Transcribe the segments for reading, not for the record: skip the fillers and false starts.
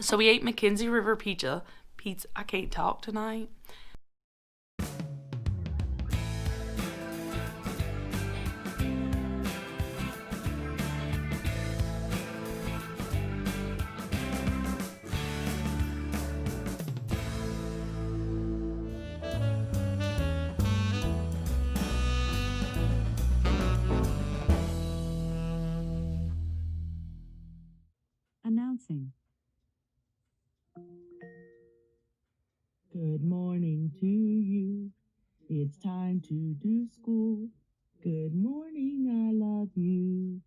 So we ate Mackenzie River pizza. I can't talk tonight. Announcing. Good morning to you. It's time to do school. Good morning, I love you.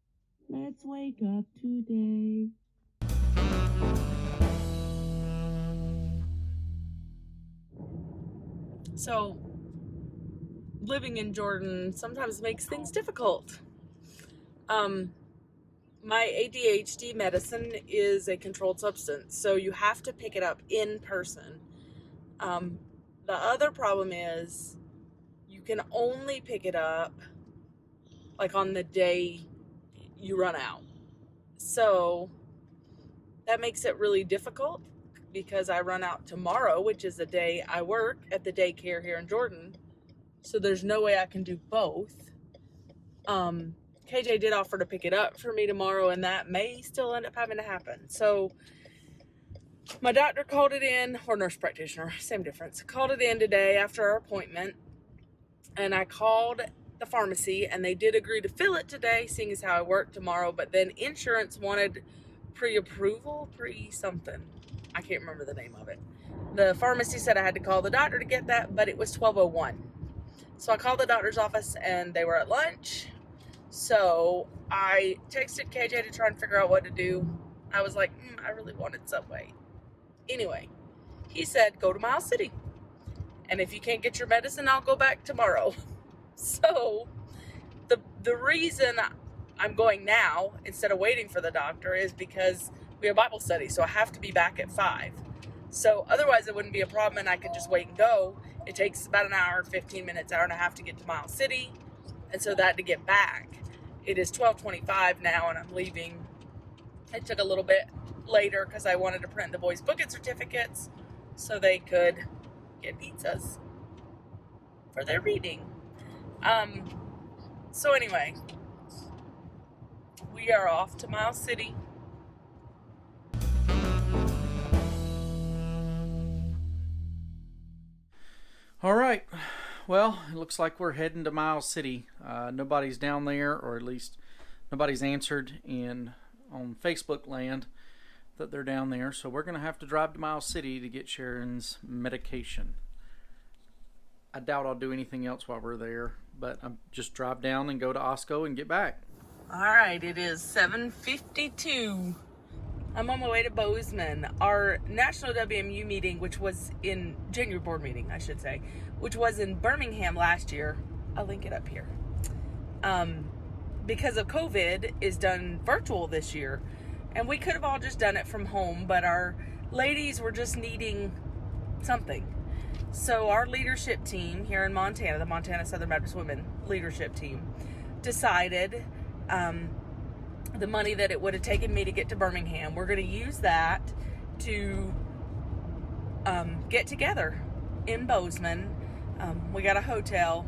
Let's wake up today. So, living in Jordan sometimes makes things difficult. My ADHD medicine is a controlled substance, so you have to pick it up in person. The other problem is you can only pick it up like on the day you run out. So that makes it really difficult because I run out tomorrow, which is the day I work at the daycare here in Jordan. So there's no way I can do both. KJ did offer to pick it up for me tomorrow, and that may still end up having to happen. So my doctor called it in, or nurse practitioner, same difference, called it in today after our appointment. And I called the pharmacy, and they did agree to fill it today, seeing as how I work tomorrow. But then insurance wanted pre-approval, pre-something. I can't remember the name of it. The pharmacy said I had to call the doctor to get that, but it was 12:01. So I called the doctor's office, and they were at lunch. So I texted KJ to try and figure out what to do. I was like, I really wanted Subway. Anyway, he said, go to Miles City. And if you can't get your medicine, I'll go back tomorrow. So the reason I'm going now instead of waiting for the doctor is because we have Bible study. So I have to be back at 5. So otherwise it wouldn't be a problem and I could just wait and go. It takes about an hour, 15 minutes, hour and a half to get to Miles City. And so that to get back. It is 12:25 now and I'm leaving. It took a little bit later because I wanted to print the boys' booking certificates so they could get pizzas for their reading. So anyway, we are off to Miles City. All right. Well, it looks like we're heading to Miles City. Nobody's down there, or at least nobody's answered on Facebook land that they're down there. So we're going to have to drive to Miles City to get Sharon's medication. I doubt I'll do anything else while we're there, but I'm just drive down and go to Osco and get back. All right, it is 7:52. I'm on my way to Bozeman. Our National WMU meeting, which was in January board meeting, I should say, which was in Birmingham last year. I'll link it up here. Because of COVID, is done virtual this year. And we could have all just done it from home, but our ladies were just needing something. So our leadership team here in Montana, the Montana Southern Baptist Women leadership team, decided the money that it would have taken me to get to Birmingham, we're going to use that to get together in Bozeman. We got a hotel,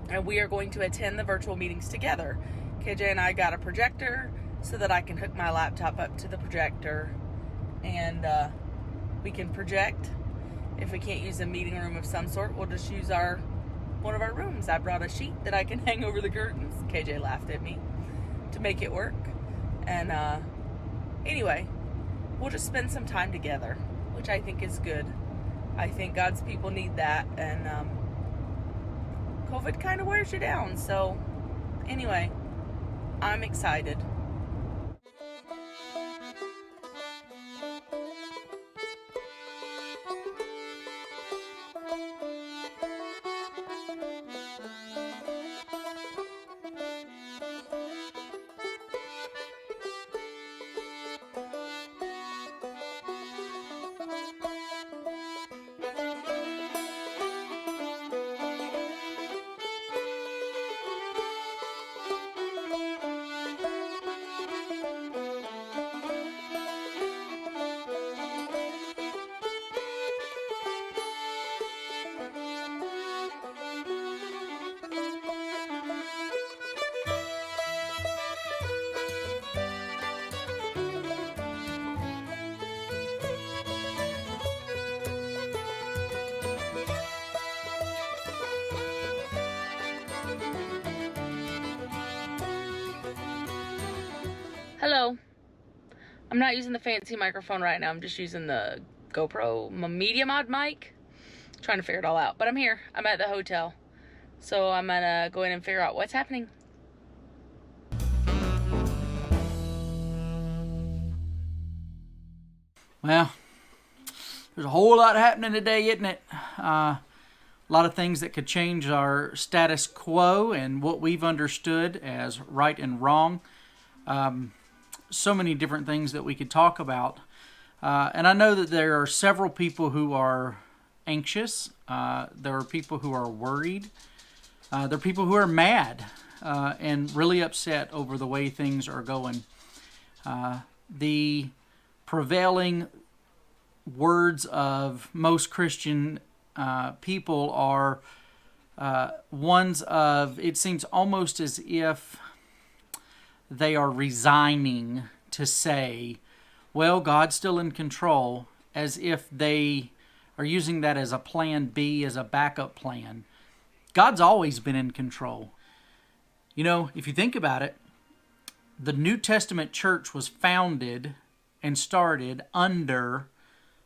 and we are going to attend the virtual meetings together. KJ and I got a projector so that I can hook my laptop up to the projector, and we can project. If we can't use a meeting room of some sort, we'll just use one of our rooms. I brought a sheet that I can hang over the curtains. KJ laughed at me to make it work. And anyway, we'll just spend some time together, which I think is good. I think God's people need that, and COVID kind of wears you down. So anyway, I'm excited. Hello. I'm not using the fancy microphone right now. I'm just using the GoPro Media Mod mic. Trying to figure it all out. But I'm here. I'm at the hotel. So I'm gonna go in and figure out what's happening. Well, there's a whole lot happening today, isn't it? A lot of things that could change our status quo and what we've understood as right and wrong. So many different things that we could talk about. And I know that there are several people who are anxious. There are people who are worried. There are people who are mad and really upset over the way things are going. The prevailing words of most Christian people are ones of, it seems almost as if they are resigning to say, well, God's still in control, as if they are using that as a plan B, as a backup plan. God's always been in control. You know, if you think about it, the New Testament church was founded and started under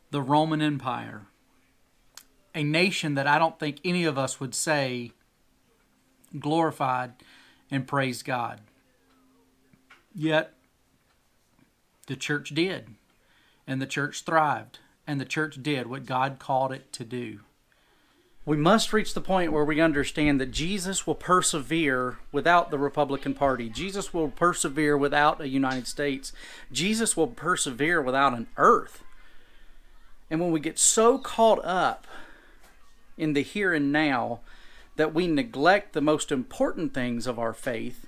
the Roman Empire, a nation that I don't think any of us would say glorified and praised God. Yet, the church did, and the church thrived, and the church did what God called it to do. We must reach the point where we understand that Jesus will persevere without the Republican Party. Jesus will persevere without a United States. Jesus will persevere without an earth. And when we get so caught up in the here and now that we neglect the most important things of our faith,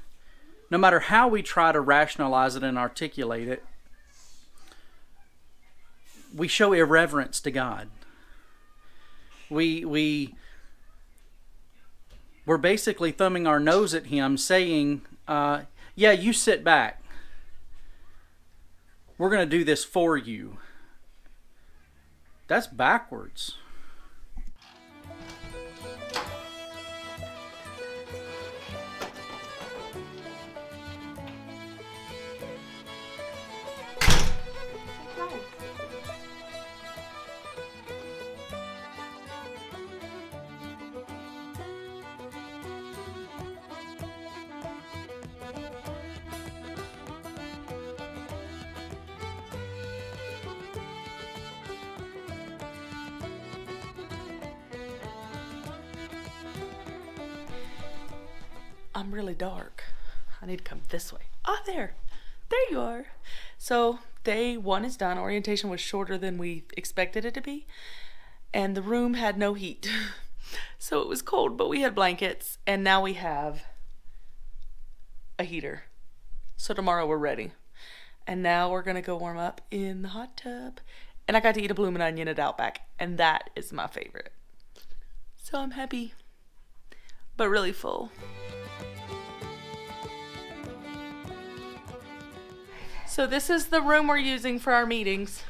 no matter how we try to rationalize it and articulate it, we show irreverence to God. We're basically thumbing our nose at Him, saying, yeah, you sit back. We're going to do this for you. That's backwards. I'm really dark. I need to come this way. Ah, there you are. So day 1 is done. Orientation was shorter than we expected it to be, and the room had no heat. So it was cold, but we had blankets, and now we have a heater. So tomorrow we're ready. And now we're gonna go warm up in the hot tub. And I got to eat a bloomin' onion at Outback, and that is my favorite. So I'm happy, but really full. So this is the room we're using for our meetings,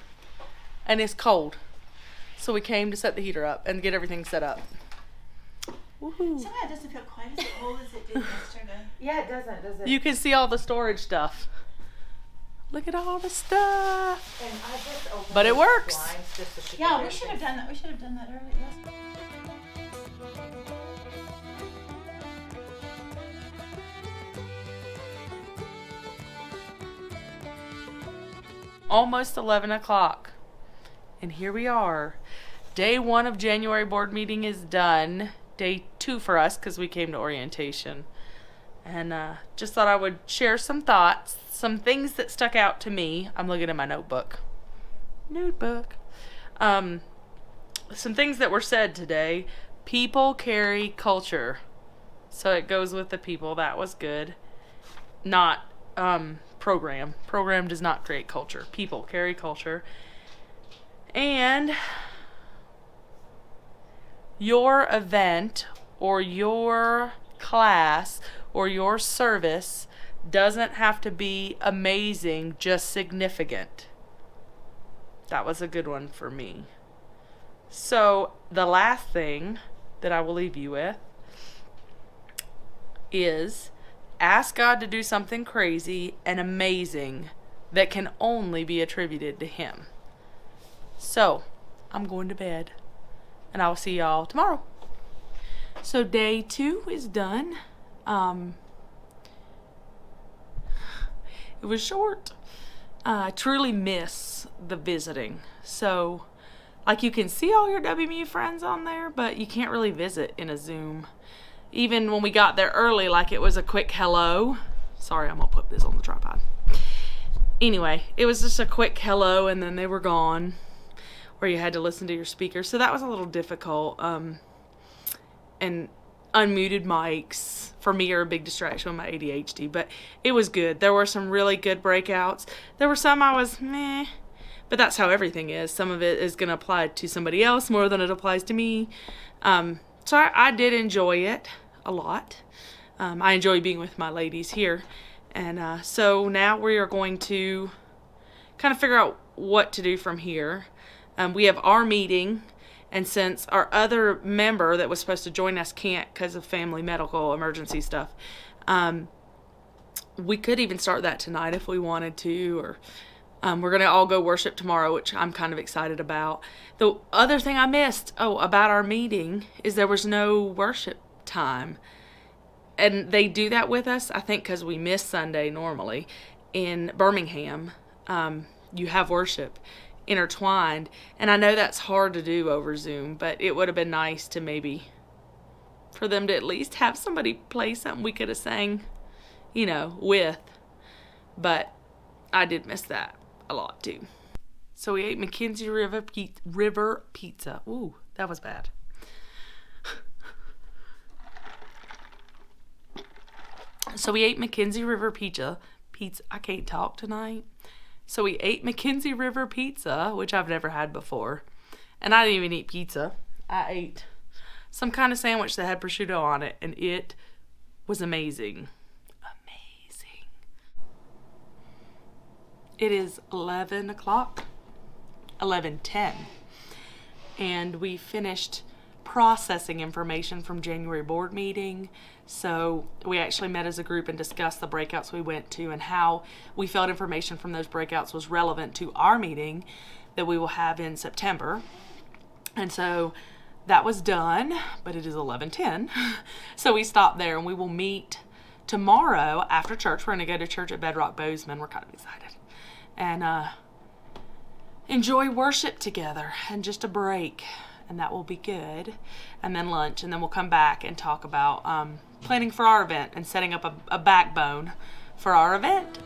and it's cold. So we came to set the heater up and get everything set up. Woohoo. Somehow it doesn't feel quite as cold as it did yesterday. Yeah, it doesn't, does it? You can see all the storage stuff. Look at all the stuff. And I just opened But it the works. blinds just so she Yeah, could we should have done that. We should have done that earlier. Yes. Almost 11 o'clock. And here we are. Day 1 of January board meeting is done. Day 2 for us because we came to orientation. And just thought I would share some thoughts, some things that stuck out to me. I'm looking at my notebook. Some things that were said today. People carry culture. So it goes with the people. That was good. Not program. Program does not create culture. People carry culture. And your event or your class or your service doesn't have to be amazing, just significant. That was a good one for me. So the last thing that I will leave you with is ask God to do something crazy and amazing that can only be attributed to Him. So, I'm going to bed, and I will see y'all tomorrow. So day 2 is done. It was short. I truly miss the visiting. So, like, you can see all your WMU friends on there, but you can't really visit in a Zoom. Even when we got there early, like, it was a quick hello. Sorry, I'm gonna put this on the tripod. Anyway, it was just a quick hello, and then they were gone, or you had to listen to your speaker. So that was a little difficult. And unmuted mics for me are a big distraction with my ADHD, but it was good. There were some really good breakouts. There were some I was meh, but that's how everything is. Some of it is going to apply to somebody else more than it applies to me. So I did enjoy it a lot. I enjoy being with my ladies here. And so now we are going to kind of figure out what to do from here. We have our meeting. And since our other member that was supposed to join us can't because of family medical emergency stuff, we could even start that tonight if we wanted to, or we're going to all go worship tomorrow, which I'm kind of excited about. The other thing I missed, about our meeting, is there was no worship time. And they do that with us, I think, because we miss Sunday normally. In Birmingham, you have worship intertwined, and I know that's hard to do over Zoom, but it would have been nice to maybe for them to at least have somebody play something we could have sang, with. But I did miss that a lot too. So we ate Mackenzie River Pizza. Ooh, that was bad. So we ate Mackenzie River Pizza. I can't talk tonight. So we ate Mackenzie River Pizza, which I've never had before. And I didn't even eat pizza. I ate some kind of sandwich that had prosciutto on it, and it was amazing. Amazing. It is 11 o'clock. 11:10. And we finished processing information from January board meeting. So we actually met as a group and discussed the breakouts we went to and how we felt information from those breakouts was relevant to our meeting that we will have in September. And so that was done, but it is 11:10. So we stopped there, and we will meet tomorrow after church. We're going to go to church at Bedrock Bozeman. We're kind of excited. And enjoy worship together and just a break. And that will be good. And then lunch, and then we'll come back and talk about planning for our event and setting up a backbone for our event.